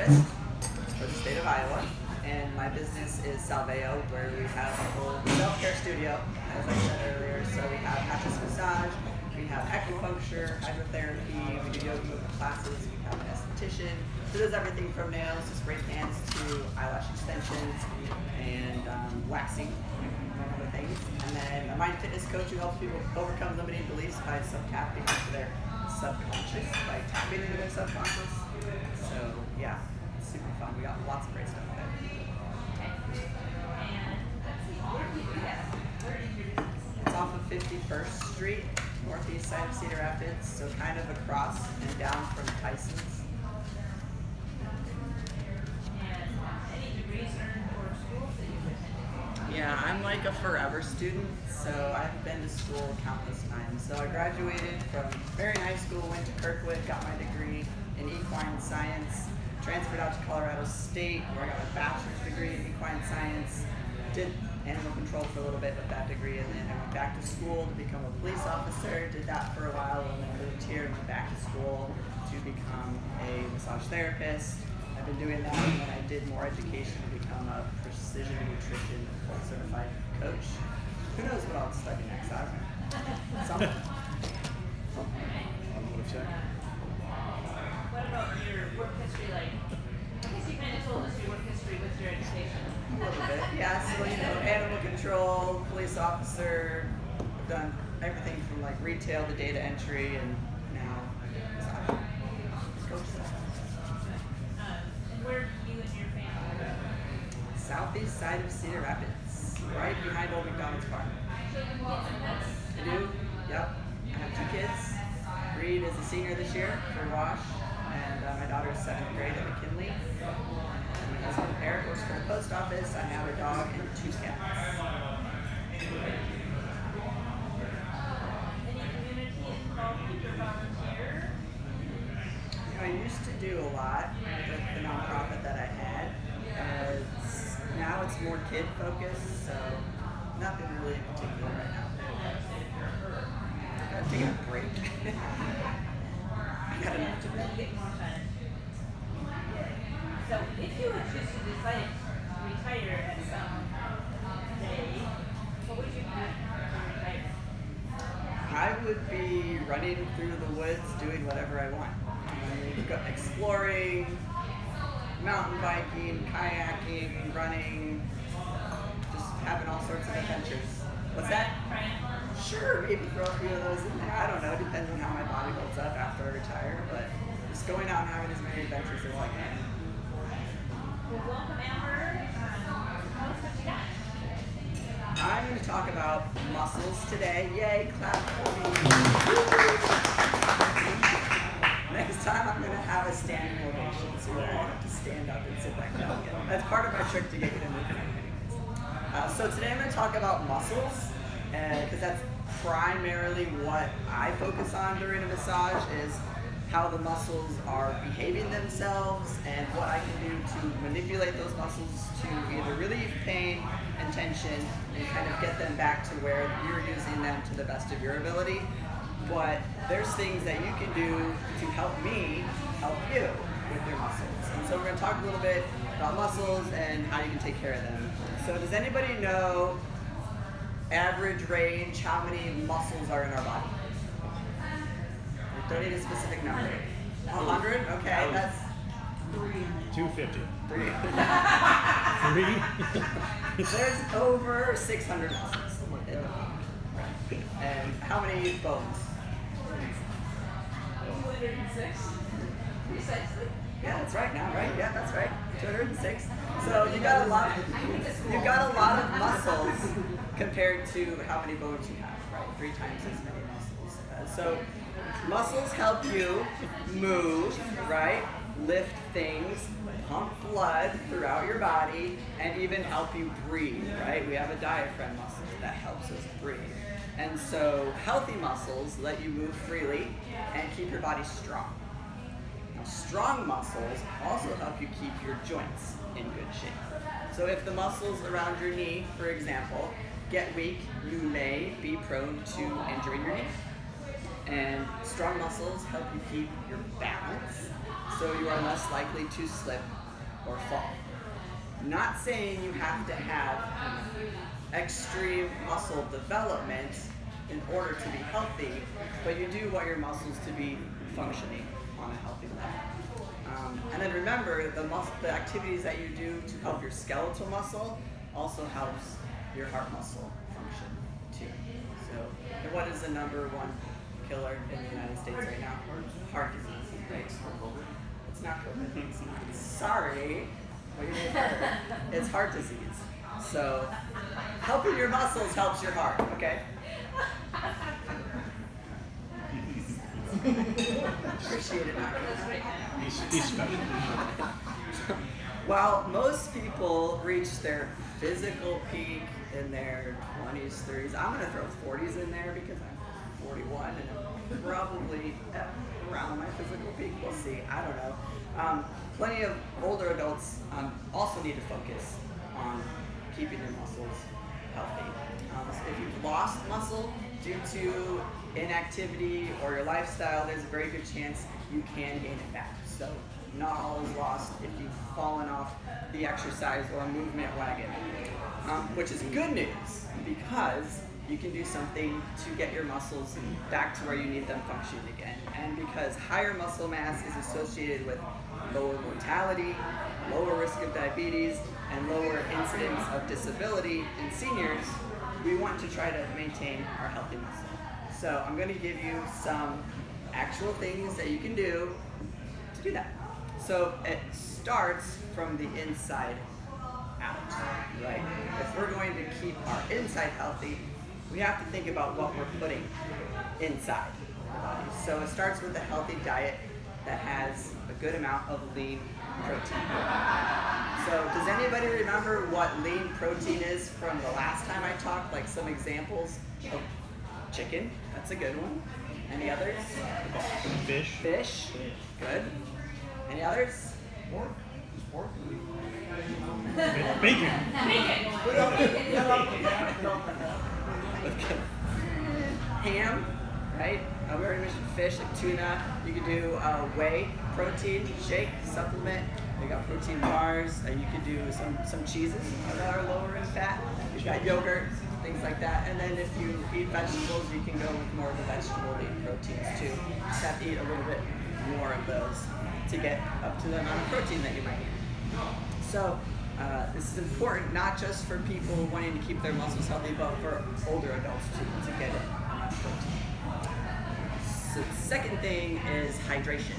therapist for the state of Iowa, and my business is Salveo, where we have a whole self-care studio, as I said earlier. So we have mattress massage, we have acupuncture, hydrotherapy, we do yoga movement classes, we have an esthetician who does everything from nails to spray cans to eyelash extensions and waxing, among other things. And then a mind fitness coach who helps people overcome limiting beliefs by tapping into their subconscious, by tapping into their subconscious. So yeah, it's super fun. We got lots of great stuff there. It's off of 51st Street, northeast side of Cedar Rapids, so kind of across and down from Tyson's. Yeah, I'm like a forever student, so I've been to school countless times. So I graduated from Marion High School, went to Kirkwood, got my degree in equine science, transferred out to Colorado State, where I got my bachelor's degree in equine science, did animal control for a little bit with that degree, and then I went back to school to become a police officer, did that for a while, and then moved here and went back to school to become a massage therapist. I've been doing that, and then I did more education to become a precision nutrition certified coach. Who knows what I'll study next? I don't know. Something. What about your work history? Like, I guess you kind of told us your work history with your education. A little bit, yeah. So animal control, police officer. I've done everything from like retail to data entry, and now coach stuff. And where do you and your family live? Southeast side of Cedar Rapids, right behind Old McDonald's Farm. I do, yep. I have 2 kids. Reed is a senior this year for Wash, and my daughter is 7th grade at McKinley. And my husband Eric works for the post office. I have a dog and 2 cats. Any community involvement or volunteer? I used to do a lot with the nonprofit that I had. Now it's more kid focused, so nothing really in particular right now. I'm taking a break. I got enough to do. Get more fun. So if you would choose to decide to retire at some day, what would you do to retire? I would be running through the woods doing whatever I want. Exploring, mountain biking, kayaking, running, just having all sorts of adventures. What's that? Sure, maybe throw a few of those in there. I don't know, depends on how my body holds up after I retire, but just going out and having as many adventures as I can. Well, welcome, Amber. Tell us what you got. I'm going to talk about muscles today. Yay, clap for me. Next time I'm going to have a standing ovation, so I have to stand up and sit back down again. That's part of my trick to get you to move. So today I'm going to talk about muscles, because that's primarily what I focus on during a massage, is how the muscles are behaving themselves and what I can do to manipulate those muscles to either relieve pain and tension and kind of get them back to where you're using them to the best of your ability. But there's things that you can do to help me help you with your muscles. And so we're going to talk a little bit about muscles and how you can take care of them. So does anybody know average range, how many muscles are in our body? Don't need a specific number. 100? Okay, that's 250. 3. 3? There's over 600 muscles in the body. And how many bones? 206. Precisely. Yeah, that's right now, right? Yeah, that's right. 206. So you got a lot. You've got a lot of muscles compared to how many bones you have, right? 3 times as many muscles. So muscles help you move, right? Lift things, pump blood throughout your body, and even help you breathe, right? We have a diaphragm muscle that helps us breathe. And so healthy muscles let you move freely and keep your body strong. Now, strong muscles also help you keep your joints in good shape. So if the muscles around your knee, for example, get weak, you may be prone to injuring your knee. And strong muscles help you keep your balance. so you are less likely to slip or fall. Not saying you have to have extreme muscle development in order to be healthy, but you do want your muscles to be functioning on a healthy level. And then remember, the activities that you do to help your skeletal muscle also helps your heart muscle function too. So, what is the number one killer in the United States right now? Heart disease, right? It's not COVID. Sorry, what you may have heard. It's heart disease. So, helping your muscles helps your heart, okay? Appreciate it. He's special. While most people reach their physical peak in their 20s, 30s, I'm going to throw 40s in there because I'm 41 and I'm probably around my physical peak. We'll see. I don't know. Plenty of older adults also need to focus on keeping your muscles healthy. So if you've lost muscle due to inactivity or your lifestyle, there's a very good chance you can gain it back. So not all is lost if you've fallen off the exercise or movement wagon, which is good news because you can do something to get your muscles back to where you need them functioning again. And because higher muscle mass is associated with lower mortality, lower risk of diabetes, and lower incidence of disability in seniors, we want to try to maintain our healthy muscle. So I'm going to give you some actual things that you can do to do that. So it starts from the inside out, right? If we're going to keep our inside healthy, we have to think about what we're putting inside our body. So it starts with a healthy diet that has a good amount of lean protein. So does anybody remember what lean protein is from the last time I talked? Like some examples of chicken, that's a good one. Any others? Fish. Fish, good. Any others? Pork. Bacon. Ham, right? We already mentioned fish, like tuna. You could do whey protein shake, supplement. You got protein bars. You could do some cheeses that are lower in fat. You've got yogurt, things like that. And then if you eat vegetables, you can go with more of the vegetable lean proteins too. You just have to eat a little bit more of those to get up to the amount of protein that you might need. So this is important not just for people wanting to keep their muscles healthy, but for older adults too, to get enough protein. So the second thing is hydration.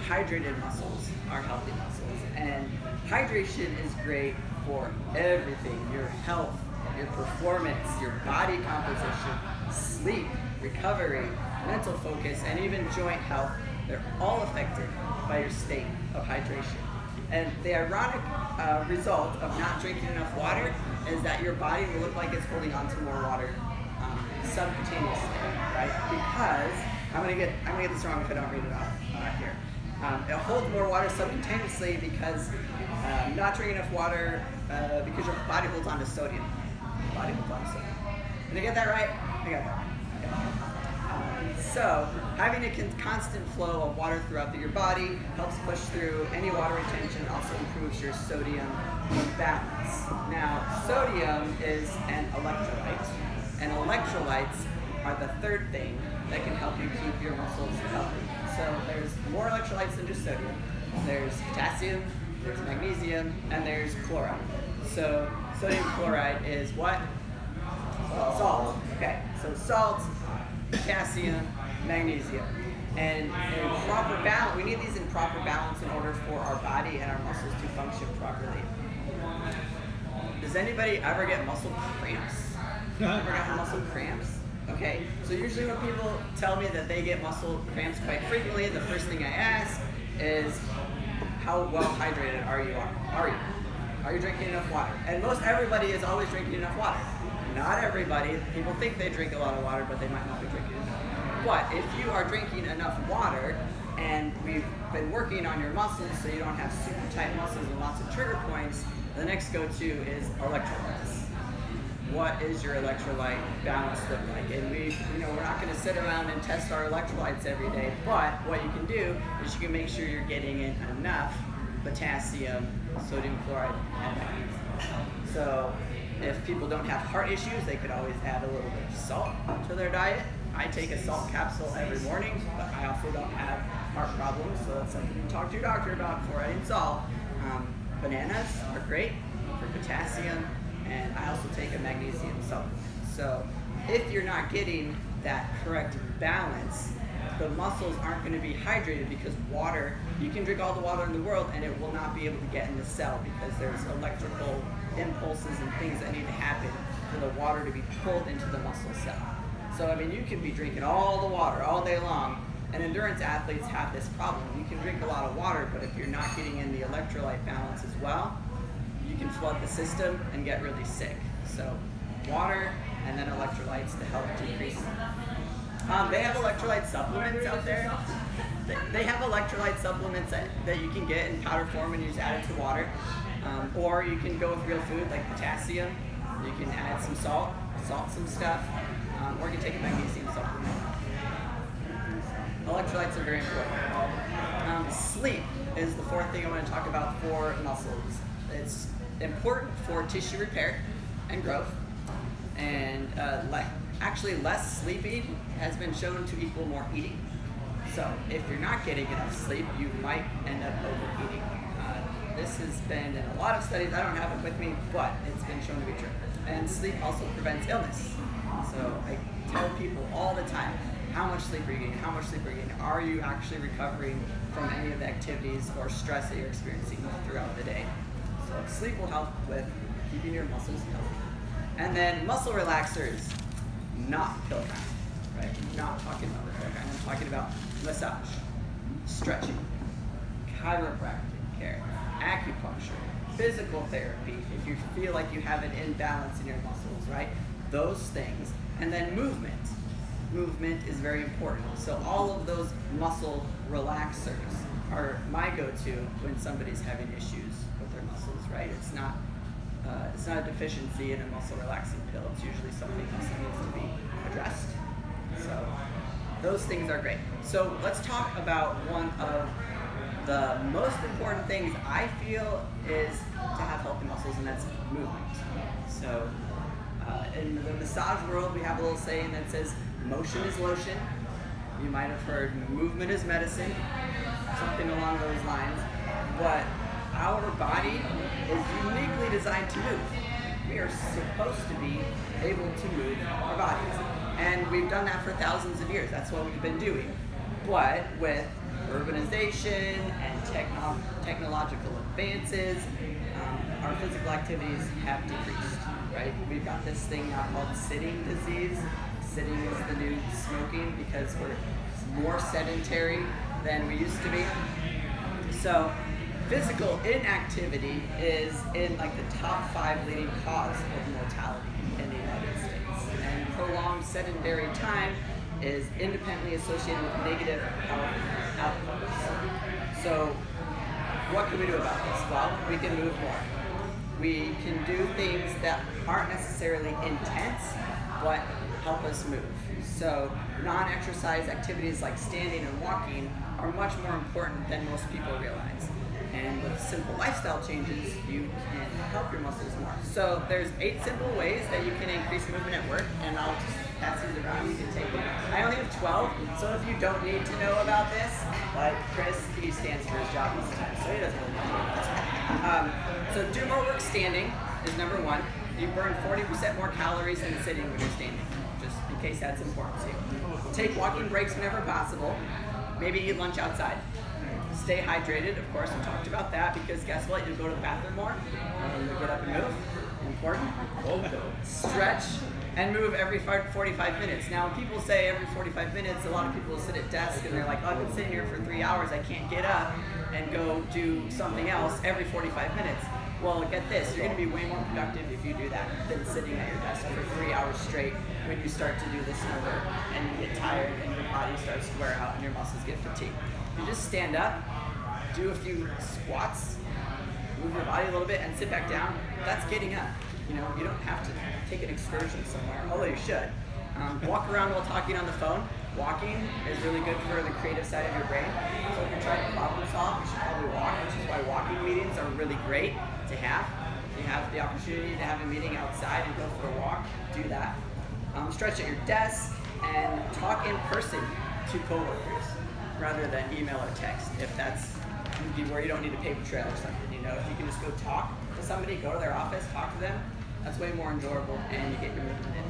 Hydrated muscles are healthy muscles, and hydration is great for everything: your health, your performance, your body composition, sleep, recovery, mental focus, and even joint health. They're all affected by your state of hydration. And the ironic result of not drinking enough water is that your body will look like it's holding on to more water subcutaneously, right? Because I'm gonna get this wrong if I don't read it off here. It holds more water subcutaneously because not drinking enough water because your body holds on to sodium. Body holds on to sodium. Did I get that right? I got that right. Okay. So having a constant flow of water throughout your body helps push through any water retention. Also improves your sodium balance. Now, sodium is an electrolyte, and electrolytes are the third thing that can help you keep your muscles healthy. So there's more electrolytes than just sodium. There's potassium, there's magnesium, and there's chloride. So sodium chloride is what? Salt. Okay, so salt, potassium, magnesium. And in proper balance, we need these in proper balance in order for our body and our muscles to function properly. Does anybody ever get muscle cramps? Ever got muscle cramps? Okay, so usually when people tell me that they get muscle cramps quite frequently, the first thing I ask is, how well hydrated are you? Are you drinking enough water? And most everybody is always drinking enough water. Not everybody. People think they drink a lot of water, but they might not be drinking enough. But if you are drinking enough water, and we've been working on your muscles so you don't have super tight muscles and lots of trigger points, the next go-to is electrolytes. what is your electrolyte balance look like? And we're not going to sit around and test our electrolytes every day, but what you can do is you can make sure you're getting in enough potassium, sodium chloride, and magnesium. So if people don't have heart issues, they could always add a little bit of salt to their diet. I take a salt capsule every morning, but I also don't have heart problems, so that's something you can talk to your doctor about before adding salt. Bananas are great for potassium, and I also take a magnesium supplement. So if you're not getting that correct balance, the muscles aren't going to be hydrated, because water, you can drink all the water in the world and it will not be able to get in the cell, because there's electrical impulses and things that need to happen for the water to be pulled into the muscle cell. So you can be drinking all the water all day long, and endurance athletes have this problem. You can drink a lot of water, but if you're not getting in the electrolyte balance as well, you can flood the system and get really sick. So water and then electrolytes to help decrease. They have electrolyte supplements out there. They have electrolyte supplements that you can get in powder form and you just add it to water. Or you can go with real food like potassium. You can add some salt some stuff, or you can take a magnesium supplement. Electrolytes are very important. Sleep is the fourth thing I want to talk about for muscles. It's important for tissue repair and growth, and actually less sleeping has been shown to equal more eating. So if you're not getting enough sleep, you might end up overeating. This has been in a lot of studies. I don't have it with me, but it's been shown to be true. And sleep also prevents illness. So I tell people all the time, how much sleep are you getting? How much sleep are you getting? Are you actually recovering from any of the activities or stress that you're experiencing throughout the day? So sleep will help with keeping your muscles healthy. And then muscle relaxers, not pill kind, right? I'm not talking about the pill kind. I'm talking about massage, stretching, chiropractic care, acupuncture, physical therapy, if you feel like you have an imbalance in your muscles, right? Those things. And then movement. Movement is very important. So all of those muscle relaxers are my go-to when somebody's having issues with their muscles, right? It's not a deficiency in a muscle relaxing pill. It's usually something else that needs to be addressed. So those things are great. So let's talk about one of the most important things I feel is to have healthy muscles, and that's movement. So in the massage world, we have a little saying that says, motion is lotion. You might have heard movement is medicine, something along those lines. But our body is uniquely designed to move. We are supposed to be able to move our bodies. And we've done that for thousands of years. That's what we've been doing. But with urbanization and technological advances, our physical activities have decreased, right? We've got this thing now called sitting disease. Sitting is the new smoking because we're more sedentary than we used to be. So physical inactivity is in like the top 5 leading cause of mortality in the United States. And prolonged sedentary time is independently associated with negative health outcomes. So what can we do about this? Well, we can move more. We can do things that aren't necessarily intense, but help us move. So non-exercise activities like standing and walking are much more important than most people realize. And with simple lifestyle changes, you can help your muscles more. So there's 8 simple ways that you can increase movement at work, and I'll just pass these around. You can take it. I only have 12, so if you don't need to know about this, like Chris, he stands for his job most of the time, so he doesn't really need to know this. So do more work standing is number 1. You burn 40% more calories than sitting when you're standing, just in case that's important to you. Take walking breaks whenever possible. Maybe eat lunch outside. Stay hydrated, of course, we talked about that, because guess what? You'll go to the bathroom more. You'll get up and move. Important. Stretch and move every 45 minutes. Now, when people say every 45 minutes, a lot of people will sit at desks and they're like, oh, I've been sitting here for 3 hours. I can't get up and go do something else every 45 minutes. Well, get this, you're going to be way more productive if you do that than sitting at your desk for 3 hours straight when you start to do this number and you get tired and your body starts to wear out and your muscles get fatigued. If you just stand up, do a few squats, move your body a little bit, and sit back down, that's getting up. You know, you don't have to take an excursion somewhere, although you should. Walk around while talking on the phone. Walking is really good for the creative side of your brain. So if you're trying to problem solve, you should probably walk, which is why walking meetings are really great to have. If you have the opportunity to have a meeting outside and go for a walk, do that. Stretch at your desk and talk in person to coworkers rather than email or text. If that's where you don't need a paper trail or something, you know, if you can just go talk to somebody, go to their office, talk to them, that's way more enjoyable, and you get your movement in.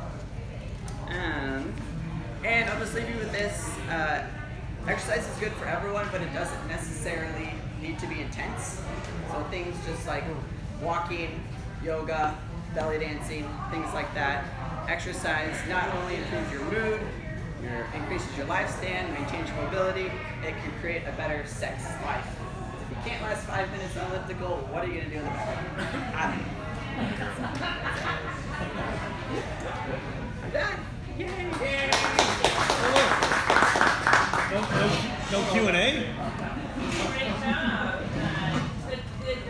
And I'll just leave you with this. Exercise is good for everyone, but it doesn't necessarily need to be intense. So things just like walking, yoga, belly dancing, things like that. Exercise not only improves your mood, increases your lifespan, maintains your mobility, it can create a better sex life. If you can't last 5 minutes on elliptical, what are you going to do in the bathroom? I don't know. I'm done. Yay! Yay! No Q&A? Great job. Good